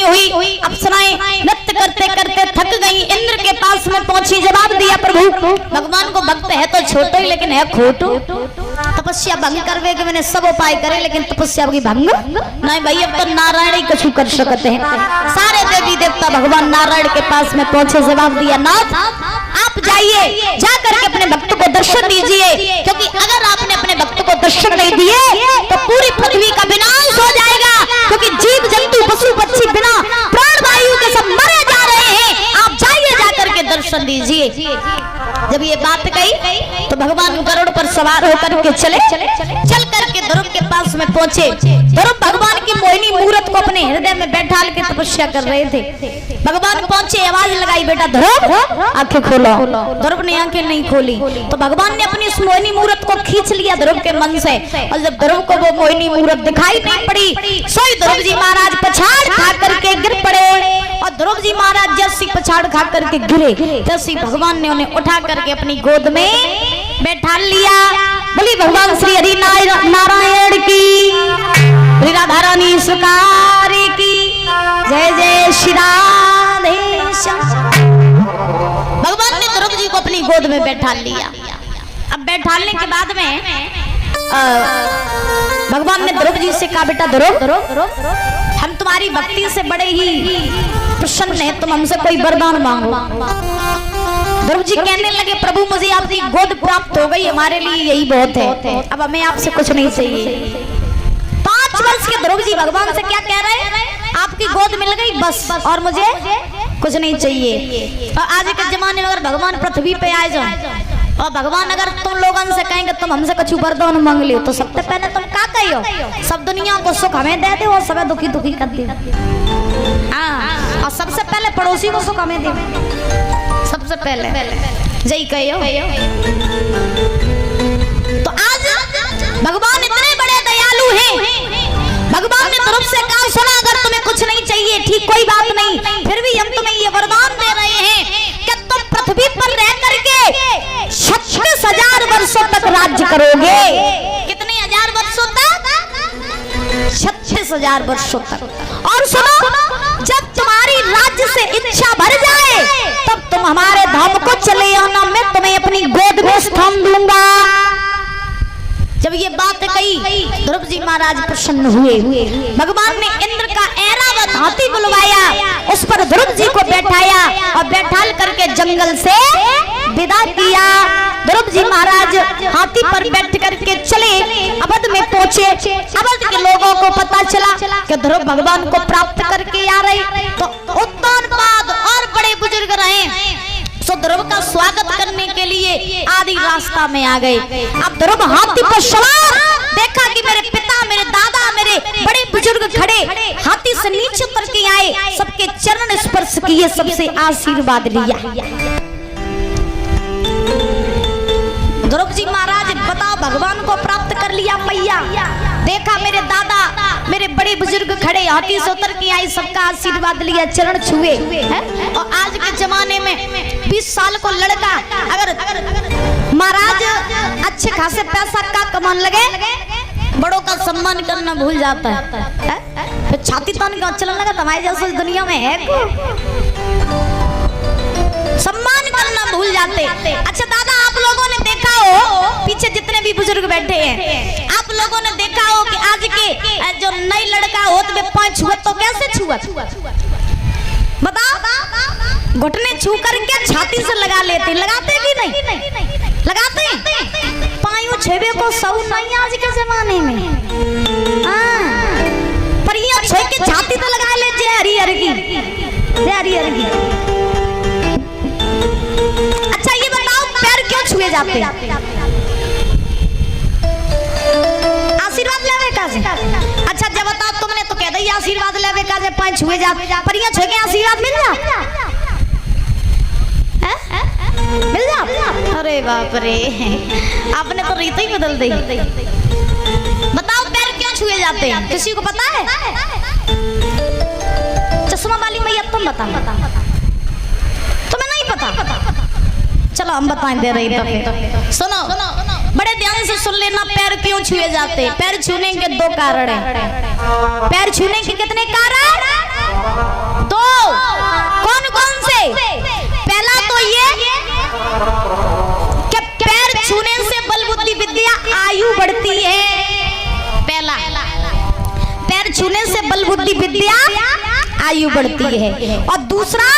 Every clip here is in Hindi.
हुई अप्सराएं नृत्य करते करते थक गई, इंद्र के पास में पहुंची, जवाब दिया प्रभु भगवान को भक्त है तो छोटो ही लेकिन है खोटो, तपस्या भंग करवे के मैंने सब उपाय करे लेकिन तपस्या की भंग नहीं भाई, अब तो नारायण ही कुछ कर सकते हैं। सारे देवी देवता भगवान नारायण के पास में पहुंचे, जवाब दिया नाथ आप जाइए, जा करके अपने भक्त को दर्शन दीजिए, क्योंकि अगर आपने अपने भक्त को दर्शन नहीं दिए तो पूरी पृथ्वी का विनाश हो जाएगा, क्योंकि जीव जंतु पशु पक्षी बिना प्राण वायु के सब मरे जा रहे हैं, आप जाइए जा करके दर्शन दीजिए। जब ये बात कही तो भगवान गरुड़ पर सवार होकर के चल करके ध्रुव के पास में पहुंचे। ध्रुव भगवान की मोहिनी मूर्त को अपने हृदय में बैठाल के तपस्या कर रहे थे। भगवान पहुंचे, आवाज लगाई बेटा ध्रुव आंखें खोलो। ध्रुव ने आंखें नहीं खोली तो भगवान ने अपनी उस मोहिनी मूर्त को खींच लिया ध्रुव के मन से, और जब ध्रुव को वो मोहिनी मूर्त दिखाई नहीं पड़ी, सोई ध्रुव जी महाराज पछाड़ खा करके गिर पड़े, और ध्रुव जी महाराज जैसी पछाड़ खा करके गिरे तैसी भगवान ने उन्हें उठा करके अपनी गोद में बैठा लिया। बोली भगवान श्री हरि नारायण की, राधा रानी सरकार की जय जय श्री राधे श्याम। भगवान ने ध्रुव जी को अपनी गोद में बैठा लिया। अब बैठाने के बाद में भगवान ने ध्रुव जी से कहा बेटा ध्रुव हम तुम्हारी भक्ति से बड़े ही प्रसन्न हैं, तुम हमसे कोई वरदान मांगो। ध्रुव जी कहने लगे प्रभु मुझे आपकी गोद प्राप्त हो गई, हमारे लिए यही बहुत है, अब हमें आपसे कुछ नहीं चाहिए। 5 वर्ष के ध्रुव जी भगवान से क्या कह रहे हैं, आपकी गोद मिल गई बस, और मुझे कुछ नहीं चाहिए। और आज के जमाने में अगर भगवान पृथ्वी पे आए जाओ और भगवान अगर तुम लोगों से कहेंगे तुम हमसे कुछ वरदान मांग लियो, तो सबसे पहले तुम क्या कहियो, सब दुनिया को सुख हमें दे दे और सब दुखी दुखी कर दे, और सबसे पहले पड़ोसी को सुख हमें दे, सबसे पहले जय कहियो। तो आज भगवान इतने बड़े दयालु हैं, भगवान ने ध्रुव से कहा सुना अगर तुम्हें कुछ नहीं चाहिए ठीक कोई बात नहीं, फिर भी हम तुम्हें ये वरदान दे रहे हैं कि तुम पृथ्वी पर रह करके 36,000 वर्षों तक राज्य करोगे। कितने हजार वर्षों तक? 36,000 वर्षों तक। और सुनो जब तुम्हारी राज्य से इच्छा भर जाए तब तुम हमारे धाम को चले आना, मैं तुम्हें अपनी गोद में स्थान दूंगा। जब ये बात कही ध्रुव जी महाराज प्रसन्न हुए। भगवान ने इंद्र का ऐरावत हाथी बुलवाया, उस पर ध्रुव जी को बैठाया और बैठाल करके जंगल से विदा किया। ध्रुव जी महाराज हाथी पर बैठ करके चले, अवध में पहुंचे। अवध के लोगों को पता चला कि ध्रुव भगवान को प्राप्त करके आ रहे, तो उत्तानपाद और बड़े बुजुर्ग रहे तो ध्रुव का स्वागत करने के लिए आदि रास्ता में आ गए। अब ध्रुव हाथी पर सवार, देखा कि मेरे पिता मेरे दादा मेरे बड़े बुजुर्ग खड़े, हाथी से नीचे उतर के आए, सबके चरण स्पर्श किए, सबसे आशीर्वाद लिया। ध्रुव जी महाराज बताओ भगवान को प्राप्त कर लिया मैया, देखा मेरे दादा मेरे बड़े बुजुर्ग खड़े, हाथी से उतर के आई, सबका आशीर्वाद लिया, चरण छुए हैं। और आज के जमाने में 20 साल को लड़का अगर महाराज अच्छे खासे पैसा का कमान लगे, बड़ों का सम्मान करना भूल जाता है, फिर छाती तान के चलने लगा, तुम्हारे जैसे दुनिया में है सम्मान करना भूल जाते। अच्छा दादा आप लोगों ने देखा हो, पीछे जितने भी बुजुर्ग बैठे हैं, आप लोगों ने देखा हो कि आज के जो नई लड़का हो तो पांच छुआ तो कैसे छुआ, बताओ घुटने छू करके छाती से लगा लेते, लगाते कि नहीं लगाते, पायु छेबे को सौ नहीं आज के जमाने में, पर ये छे के छाती तो लगा ले, जय हरि हर की, जय हरि हर की। अच्छा ये बताओ पैर क्यों छुए जाते, आशीर्वाद लेवे का से? अच्छा जब बताओ तुमने तो कह दिया आशीर्वाद लेवे का से पैर छुए जाते, पर ये छुए के आशीर्वाद मिल जा, मिल जा? अरे बाप रे आपने तो रीत ही बदल दी। बताओ पैर क्यों छुए जाते हैं, किसी को पता है? चश्मा वाली मैया तुम बता, तुम्हें नहीं पता? चलो हम बताएं दे रही तो सुनो बड़े ध्यान से सुन लेना, पैर क्यों छुए जाते? पैर छूने के 2 कारण हैं। पैर छूने के कितने कारण? तो कौन कौन से? पहला तो ये कि पैर छूने से बल बुद्धि विद्या आयु बढ़ती है। पहला, पैर छूने से बल बुद्धि विद्या आयु बढ़ती है। और दूसरा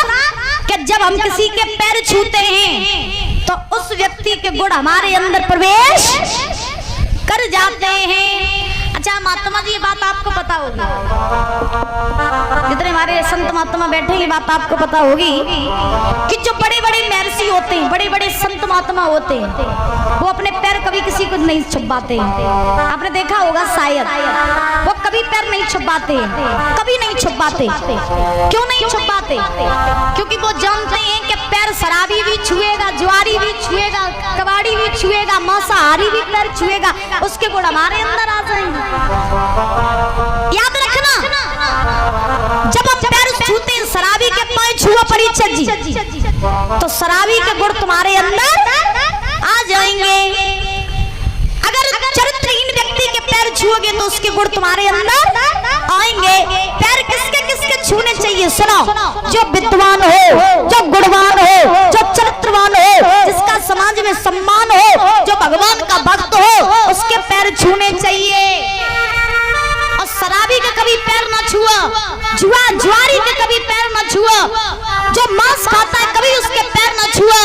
कि जब हम किसी के पैर छूते हैं तो उस व्यक्ति के गुण हमारे अंदर प्रवेश कर जाते हैं। अच्छा महात्मा जी, ये बात आपको पता होगी, जितने हमारे संत महात्मा बैठे ये बात आपको पता होगी कि जो बड़े बड़े महर्षि होते हैं, बड़े बड़े संत महात्मा होते हैं, वो अपने पैर कभी किसी को नहीं छुपाते। आपने देखा होगा शायद, वो कभी पैर नहीं छुपाते, कभी नहीं छुपाते। क्यों नहीं छुपाते? क्योंकि वो जानते हैं कि पैर शराबी भी छुएगा, जुआरी भी छुएगा, कबाड़ी भी छुएगा, मांसाहारी भी पैर छुएगा, उसके गुण हमारे अंदर आ जाएंगे। याद रखना, जब हम पैर छूते हैं, शराबी के पांव छुआ परीक्षक जी, तो शराबी के गुण तुम्हारे अंदर आ जाएंगे। अगर चरित्रहीन व्यक्ति के पैर छुओगे तो उसके गुण तुम्हारे अंदर आएंगे। पैर किसके किसके छूने चाहिए? सुनो, जो विद्वान हो, जो गुणवान हो, जो चरित्रवान हो, जिसका समाज में सम्मान हो, जो भगवान का भक्त हो, उसके पैर छूने चाहिए। और शराबी के कभी पैर ना छुआ, जुआरी के कभी पैर ना छुआ, जो मांस खाता है कभी उसके पैर ना छुआ।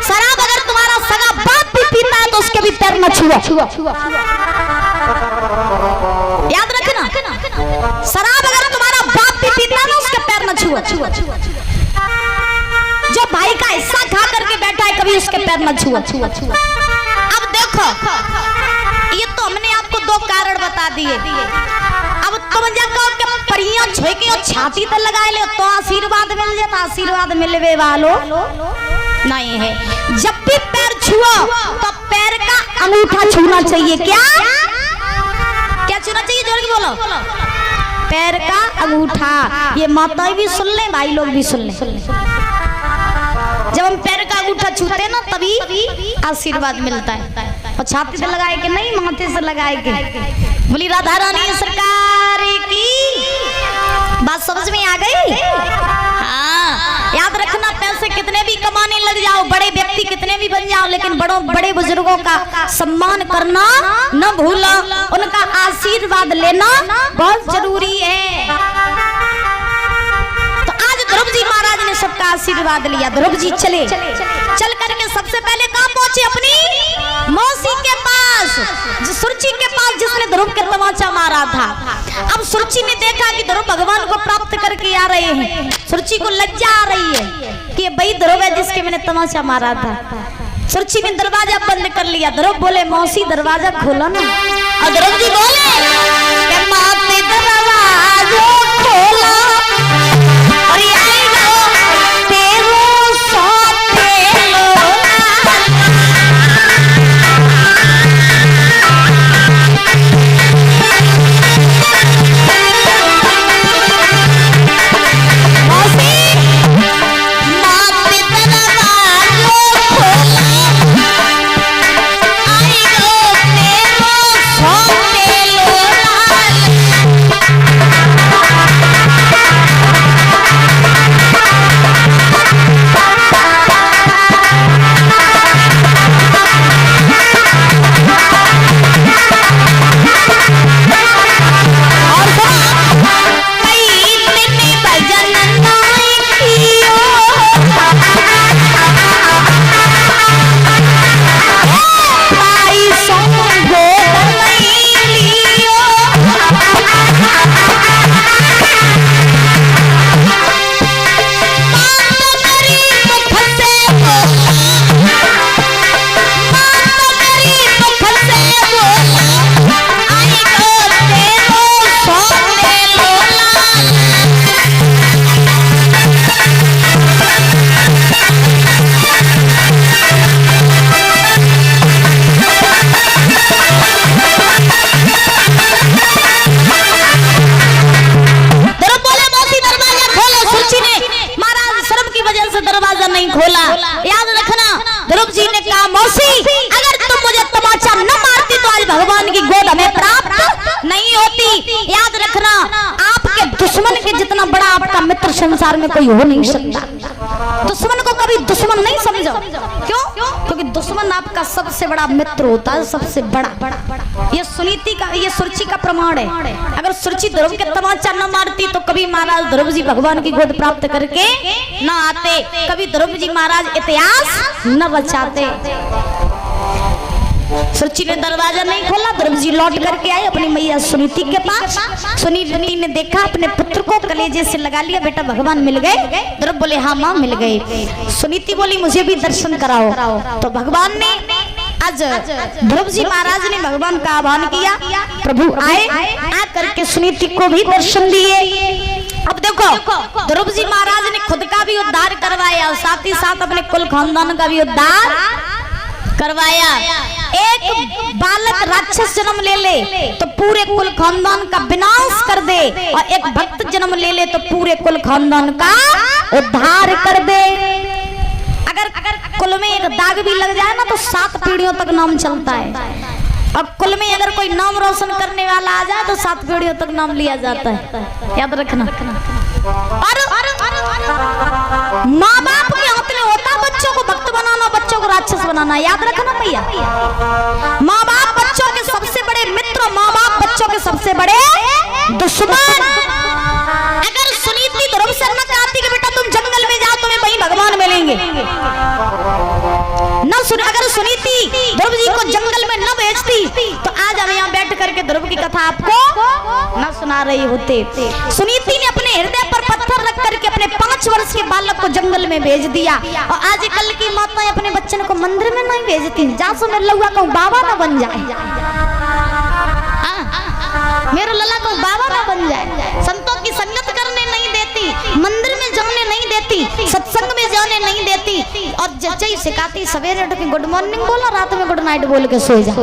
शराब अगर तुम्हारा सगा बाप भी पीता है तो उसके भी पैर ना छुआ। याद रखना, शराब अगर तुम्हारा बाप भी पीता है ना उसके पैर ना छुआ। जो भाई का हिस्सा खा करके बैठा है कभी उसके पैर ना छुआ। अब देखो, ये तो हमने आपको दो कारण बता दिए। अब तुम जाकर परियां छोके और छाती पे लगाए ले तो आशीर्वाद मिल जाता। आशीर्वाद मिलवे वालो नहीं है। जब भी पैर छुओ तो पैर का अंगूठा छूना चाहिए। क्या क्या छूना चाहिए? जोर के बोलो। पैर का अंगूठा। ये माताएं भी सुन ले, भाई लोग भी सुन ले। जब हम पैर का अंगूठा छूते हैं ना तभी आशीर्वाद मिलता है। और छाती से लगाए के नहीं, माथे से लगाए के। बोली राधा रानी सरकार की। बात समझ में आ गई? हाँ, याद रखना, पैसे कितने भी कमाने लग जाओ, बड़े व्यक्ति कितने भी बन जाओ, लेकिन बड़े बुजुर्गों का सम्मान करना न भूलो, उनका आशीर्वाद लेना बहुत जरूरी है। तो आज ध्रुव जी महाराज ने सबका आशीर्वाद लिया। ध्रुव जी चल करके सबसे पहले कहाँ पहुंचे? अपनी मौसी के पास, सुरुचि के पास, जिसने ध्रुव के तमाचा मारा था। अब सुरुचि ने देखा कि ध्रुव भगवान को प्राप्त करके आ रहे हैं। सुरुचि को लज्जा आ रही है कि ये वही ध्रुव है जिसके मैंने तमाचा मारा था। सुरुचि ने दरवाजा बंद कर लिया। ध्रुव बोले मौसी दरवाजा खोलो ना। और ध्रुव जी बोले माते दरवाजा खोला और दुश्मन के जितना बड़ा आपका मित्र संसार में कोई हो नहीं सकता। दुश्मन को कभी दुश्मन नहीं समझो। क्यों? क्योंकि दुश्मन आपका सबसे बड़ा मित्र होता है, सबसे बड़ा। ये सुनीति का, ये सुरुचि का प्रमाण है। अगर सुरुचि ध्रुव के तमाचा न मारती तो कभी महाराज ध्रुव जी भगवान की गोद प्राप्त करके न आते, कभी ध्रुव जी महाराज इतिहास न रचाते। सुरुचि ने दरवाजा नहीं खोला, ध्रुव जी लौट करके आए अपनी मैया सुनीति के पास। सुनीति ने देखा अपने पुत्र को, कलेजे से लगा लिया, बेटा भगवान मिल गए? ध्रुव बोले हाँ माँ मिल गए। सुनीति बोली मुझे भी दर्शन कराओ। तो भगवान ने आज ध्रुव जी महाराज ने भगवान का आह्वान किया, प्रभु आए, आ करके सुनीति को भी दर्शन दिए। अब देखो ध्रुव जी महाराज ने खुद का भी उद्धार करवाया और साथ ही साथ अपने कुल खानदान का भी उद्धार करवाया। एक बालक राक्षस जन्म ले ले तो पूरे कुल खानदान का विनाश कर दे, और एक भक्त जन्म ले ले तो पूरे कुल खानदान का उद्धार कर दे। अगर कुल में एक दाग भी लग जाए ना तो 7 पीढ़ियों तक नाम चलता है, और कुल में अगर कोई नाम रोशन करने वाला आ जाए तो 7 पीढ़ियों तक नाम लिया जाता है, याद रखना। और माँ बाप के हाथ में होता बच्चों को भक्त बनाना, बच्चों को राक्षस बनाना, याद रखना भैया। माँ बाप बच्चों के सबसे बड़े मित्र, माँ बाप बच्चों के सबसे बड़े दुश्मन। अगर सुनीति ध्रुव से न कहती कि बेटा तुम जंगल में जाओ तुम्हें वहीं भगवान मिलेंगे, न सुन, अगर सुनीति ध्रुव जी को जंगल में न भेजती तो आज हम यहाँ बैठ करके ध्रुव की कथा आपको न सुना रही होते। सुनीति ने अपने हृदय पर पत्थर रख करके अपने 5 वर्ष के बालक को जंगल में भेज दिया। और आज कल की माताएं अपने बच्चन को मंदिर में नहीं भेजती, जा सो मेरे लल्ला को बाबा ना बन जाए, मेरे लल्ला को बाबा ना बन जाए। संतों की संगत करने नहीं देती, मंदिर में जाने नहीं देती, सत्संग में जाने नहीं देती, और जैसे ही सिखाती सवेरे उठ के गुड मॉर्निंग बोला, रात में गुड नाइट बोल के सो जा।